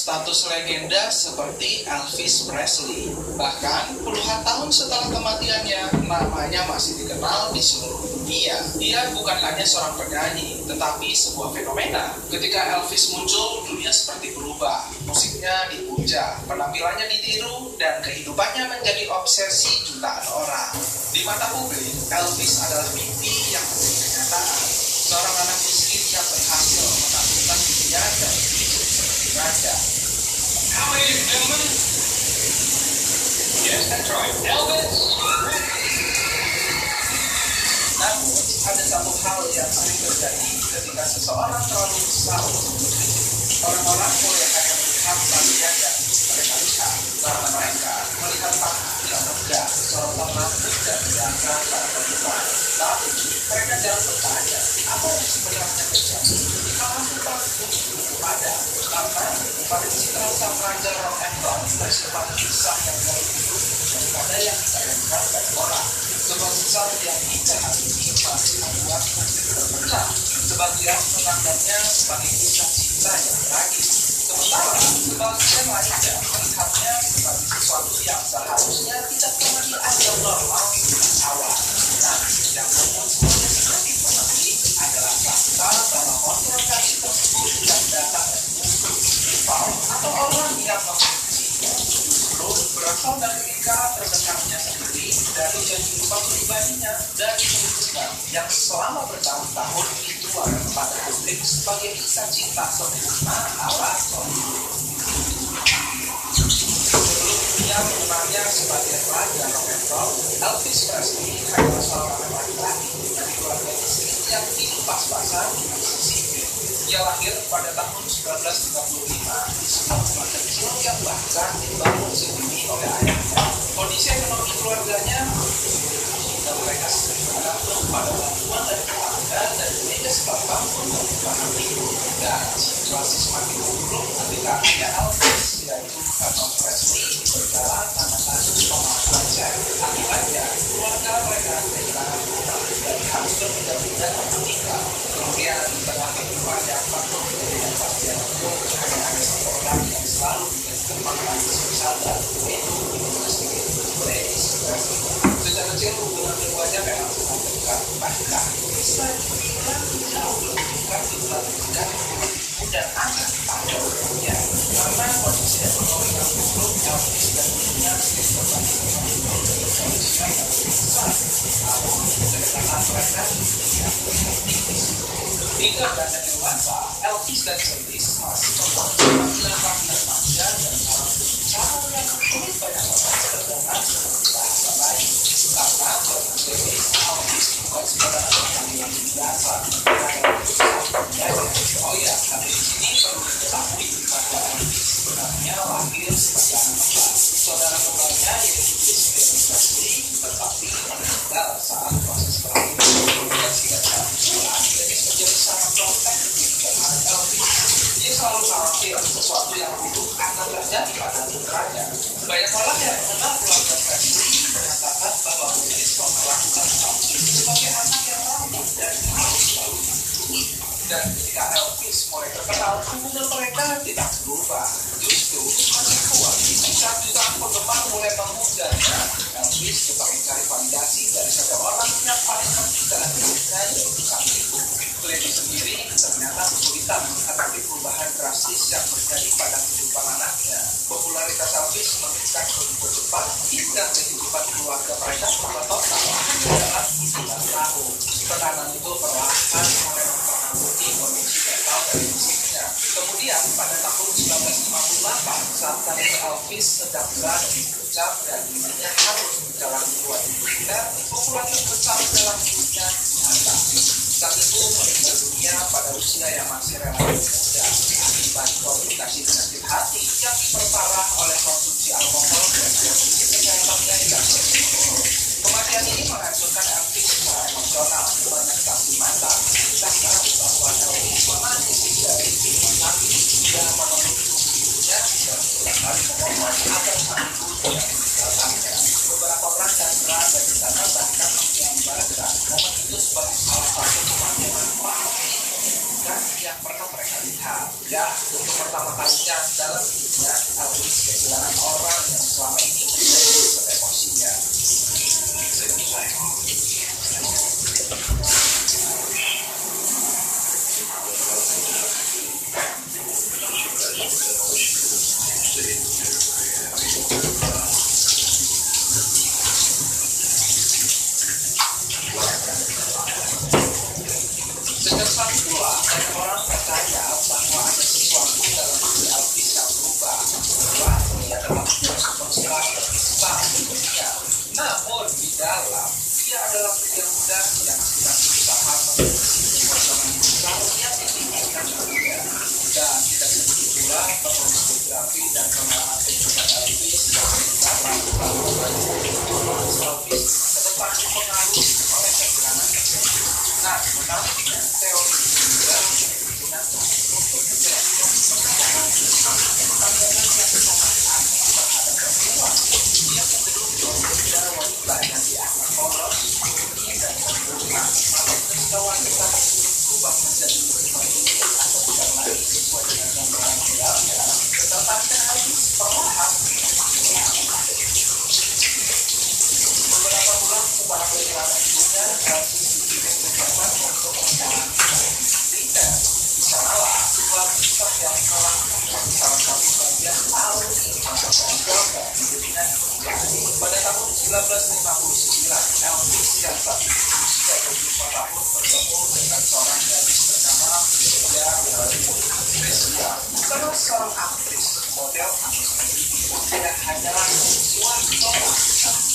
status legenda seperti Elvis Presley. Bahkan puluhan tahun setelah kematiannya, namanya masih dikenal di seluruh dunia. Dia bukan hanya seorang penyanyi, tetapi sebuah fenomena. Ketika Elvis muncul, dunia seperti berubah. Musiknya dipuja, penampilannya ditiru, dan kehidupannya menjadi obsesi jutaan orang. Di mata publik, Elvis adalah mimpi yang menjadi kenyataan. Seorang anak miskin yang berhasil menaklukkan dunia dan hidup seperti raja. Now, ladies and gentlemen, yes, that's right, Elvis. Namun, ada satu hal yang sering terjadi ketika seseorang terlalu besar untuk publik. Orang-orang mulai hanya melihat bagian yang mereka lihat, karena mereka melihat tangan yang megah, sorotan rambut dan gerakan pada perempuan. Tapi mereka jarang bertanya apa yang sebenarnya terjadi. Melakukan untuk ada, karena pada citra sang raja rock and roll tersimpan kisah yang jauh hidup daripada yang ditayangkan banyak orang. Sebuah kisah yang hingga hari ini masih membuat publik terpecah. Sebagian menganggapnya sebagai kisah cinta yang tragis. Sementara sebagian lainnya melihatnya sebagai sesuatu yang seharusnya tidak pernah dianggap normal sejak awal. Nah, yang membuat semuanya semakin mengerti adalah fakta bahwa kontroversi tersebut tidak datang dari musuh, rival, atau orang yang membencinya. Justru berasal dari lingkaran terdekatnya sendiri, dari kehidupan pribadinya, dari hubungan yang selama bertahun-tahun ditularkan kepada publik sebagai kisah cinta sempurna ala Hollywood. Sebelum dunia mengenalnya sebagai raja rock and roll, Elvis Presley adalah seorang laki-laki dari keluarga miskin yang hidup pas-pasan di Mississippi. Ia lahir pada tahun 1935 di sebuah rumah kecil yang bahkan dibangun sendiri oleh ayahnya. Kondisi ekonomi keluarganya dan mereka sering bergantung pada bantuan dari tetangga dan mereka sebagai untuk menghadapi hidup. Dan situasi semakin buruk ketika ayah Elvis, yaitu Elvis Presley, berjalan tanpa kasus pemalsuan cek. Akibatnya, keluarga mereka kehilangan rumah dan harus berpindah-pindah menikah. Kemudian di tengah kehidupan yang penuh ketidakpastian hukum, hanya ada satu orang yang selalu menjadi panggilan bersahabat, yaitu Ibu Presley, Elvis Presley. Sejak kecil hubungan keduanya memang sangat dekat, bahkan bisa dibilang jauh lebih dekat dibandingkan ibu dan anak pada umumnya. Karena kondisi ekonomi yang buruk, Elvis dan ibunya sering berbagi kondisinya yang lebih besar. Namun, kedekatan mereka tidak tipis. Hingga beranjak dewasa, Elvis dan Elvis masih membantu panggilan-panggilan manja dan cara berbicara yang sulit banyak orang terdengar seperti bahasa lain. Karena bagi Elvis bukan sekedar panggilan biasa, oh ya, tapi di sini perlu diketahui bahwa Elvis sebenarnya lahir sebagai anak kembar. Saudara kembarnya yaitu Elvis Presley, tetapi meninggal saat proses peralihan. Dan singkat bulan, Elvis menjadi sangat protektif terhadap Elvis. Dia selalu khawatir sesuatu yang buruk akan terjadi pada putranya. Banyak orang yang mengenal keluarga Presley mengatakan bahwa Elvis memperlakukan Elvis sebagai anak yang rapuh dan harus selalu dilindungi. Dan ketika Elvis mulai terkenal, hubungan mereka tidak berubah. Justru masih kuat. Saat jutaan penggemar mulai memujanya, Elvis juga mencari validasi dari seseorang yang paling penting dalam hidupnya, yaitu sang ibu. Lady sendiri ternyata kesulitan menghadapi perubahan drastis yang terjadi pada kehidupan anaknya. Popularitas Elvis meningkat begitu cepat hingga kehidupan keluarga mereka berubah total dalam 9 tahun. Tekanan itu perlahan mulai mempengaruhi kondisi mental dari musiknya. Kemudian pada tahun 1958, saat karir Elvis sedang berada di puncak dan dirinya harus menjalani dua hidupnya, popularitas besar dalam hidupnya nyata. Sang ibu meninggal dunia pada usia yang masih relatif muda akibat komplikasi penyakit hati yang diperparah oleh konsumsi alkohol dan kondisi kesehatannya yang terburuk. Kematian ini menghancurkan Elvis secara emosional. Banyak saksi mata menceritakan bahwa Elvis menangis dari rumah sakit dan memenuhi tubuhnya dan berulang kali memohon agar sang ibu tidak meninggalkannya. Beberapa orang yang berada di sana bahkan menggambarkan momen itu sebagai salah satu kematian paling menyenangkan yang pernah mereka lihat. Ya, untuk pertama kalinya dalam hidupnya, Elvis kehilangan orang yang selama ini menjadi pusat emosinya. Sejak saat itulah banyak orang percaya bahwa ada sesuatu dalam diri Elvis yang berubah, bahwa dia dapat terus konsentrasi besar di dunia. Namun di dalam, dia adalah pria muda yang sedang berusaha mengisi kekosongan besar yang ditinggalkan dunia. Dan tidak sedikit pula penulis biografi dan pengalaman kehidupan Elvis yang mencatat bahwa Elvis ke depan dipengaruhi oleh kehilangan. Nah, menariknya teori ini juga digunakan untuk menjelaskan pendapat pandangan yang sangat aneh terhadap perempuan. Dia cenderung berbeda wanita yang dianggap polos, murni, dan sempurna. Namun ketika wanita tersebut berubah menjadi lebih mandiri atau tidak lagi sesuai dengan gambaran idealnya, ketertarikan Elvis perlahan beberapa bulan setelah kehilangan ibunya, Elvis dikirim ke Jerman untuk menjalankan pendidikan. Di sanalah sebuah kisah yang telah menjadi salah satu bagian paling menonjolkan hidupnya terjadi. Pada tahun 1959, Elvis yang saat itu berusia 24 tahun bertemu dengan seorang gadis bernama Priscilla Priscilla bukanlah seorang aktris, model atau selebriti. Dia hanyalah siswa sekolah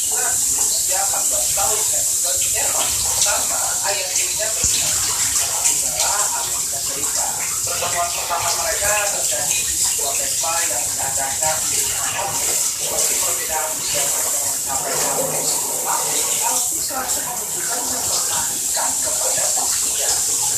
ukuran berusia 14 tahun yang tinggal di Jerman bersama ayah tirinya berpindah ke negara Amerika Serikat. Pertemuan pertama mereka terjadi di sebuah pesta yang diadakan di Elvis. Seperti perbedaan usia mereka mencapai 10 tahun, Elvis langsung menunjukkan ketertarikan kepada Priscilla.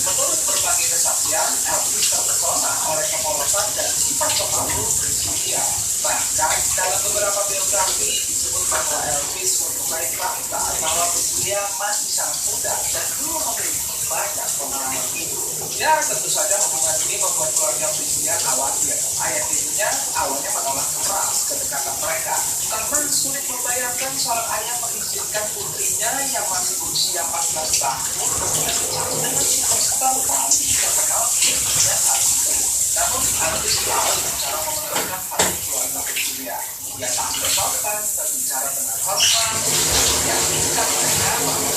Menurut berbagai kesaksian, Elvis terpesona oleh kepolosan dan sifat pemalu Priscilla. Bahkan dalam beberapa biografi disebut bahwa Elvis menyukai fakta bahwa Priscilla masih sangat muda dan belum memiliki banyak pengalaman hidup. Ya, tentu saja hubungan ini membuat keluarga Priscilla khawatir. Ayah tirinya awalnya menolak keras kedekatan mereka karena sulit membayangkan seorang ayah mengizinkan putrinya yang masih berusia 14 tahun berbicara dengan superstar paling terkenal di dunia saat itu. Namun, Elvis tahu cara memenangkan hati keluarga Priscilla. Dia tak bersopan, berbicara dengan hormat, meyakinkan mereka bahwa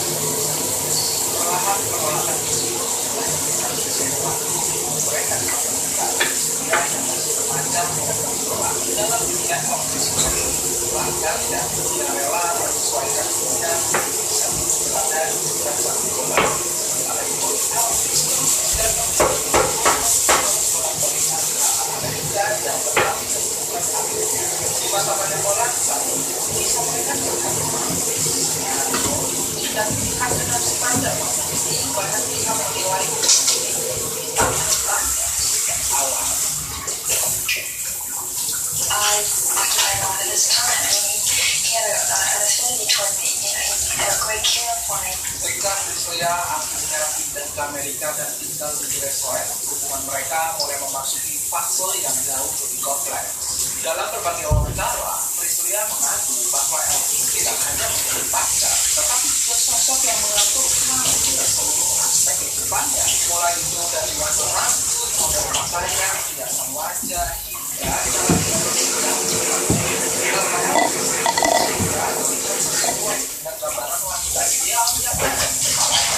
perlahan penolakan tersebut mulai memberikan sesuatu mereka ditemukan Priscilla yang masih remaja dan bergerak dalam dunia Elvis sendiri. Bahkan dia rela menyesuaikan dunia bisa berada di sekitar satu kembali. Sekalipun Elvis terus dan yang berlaku kehidupan akhirnya. Di masa banyak orang saat kisah mereka dan pilihan dengan standar ini bahkan bisa menilai tentangnya sejak awal. I know at this time, I mean, he had an affinity toward me. You know, he had a great care for me. Ketika Priscilla akhirnya pindah ke Amerika dan tinggal di Graceland, hubungan mereka mulai memasuki fase yang jauh lebih kompleks. Dalam berbagai wawancara, Priscilla mengaku bahwa Elvis tidak hanya menjadi pacar, tetapi juga sosok yang mengatur hampir seluruh aspek kehidupannya. Mulai itu dari warna rambut, model pakaian, hiasan wajah, hingga cara berpikir. Karena Elvis sehingga terlihat sesuai dengan gambaran wanita ideal yang ada di kepalanya.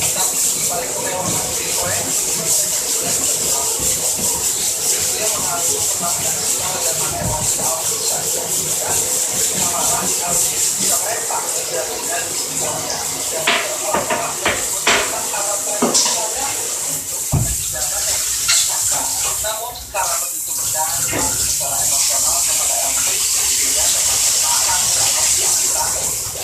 Tapi di balik kemewahan Bitcoin, dia mengaku pernah menyaksikan dengan emosi Elvis saja. Kemarin Elvis bisa retak kejadian di sekitarnya dan orang-orang menunjukkan harapan saja untuk pada tindakan yang digunakan. Namun karena begitu berdampak secara emosional kepada Elvis, dia dapat bertahan dalam pikiran.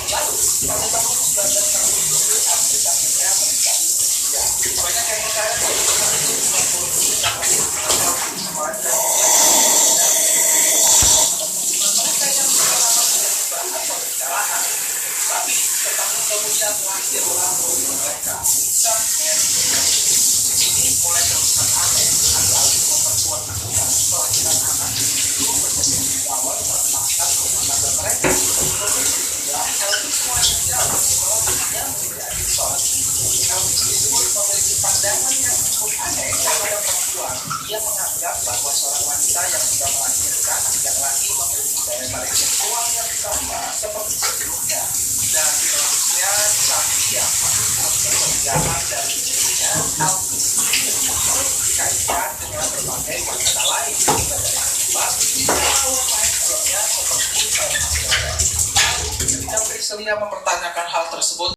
Lalu pada tahun 1967 Elvis akhirnya menikahi Priscilla. Banyak yang percaya bahwa Kemudian lahirlah mereka Isa dan ini mulai terlihat aneh agar memperkuat akan kelahiran anak itu menjadi awal terpaksa kepada mereka. Elvis mulai menjawab bahwa dia menjadi seorang ibu. Elvis disebut memiliki pandangan yang cukup aneh terhadap perempuan. Dia menganggap bahwa seorang wanita yang sudah melahirkan tidak lagi memiliki daya tarik seksual yang sama seperti sebelumnya. Dan selanjutnya saat dia melakukan pekerjaan dari istrinya, Elvis dikaitkan dengan berbagai wanita lain juga dari Alkitab bahwa lain-lainnya seperti ketika Priscilia mempertanyakan hal tersebut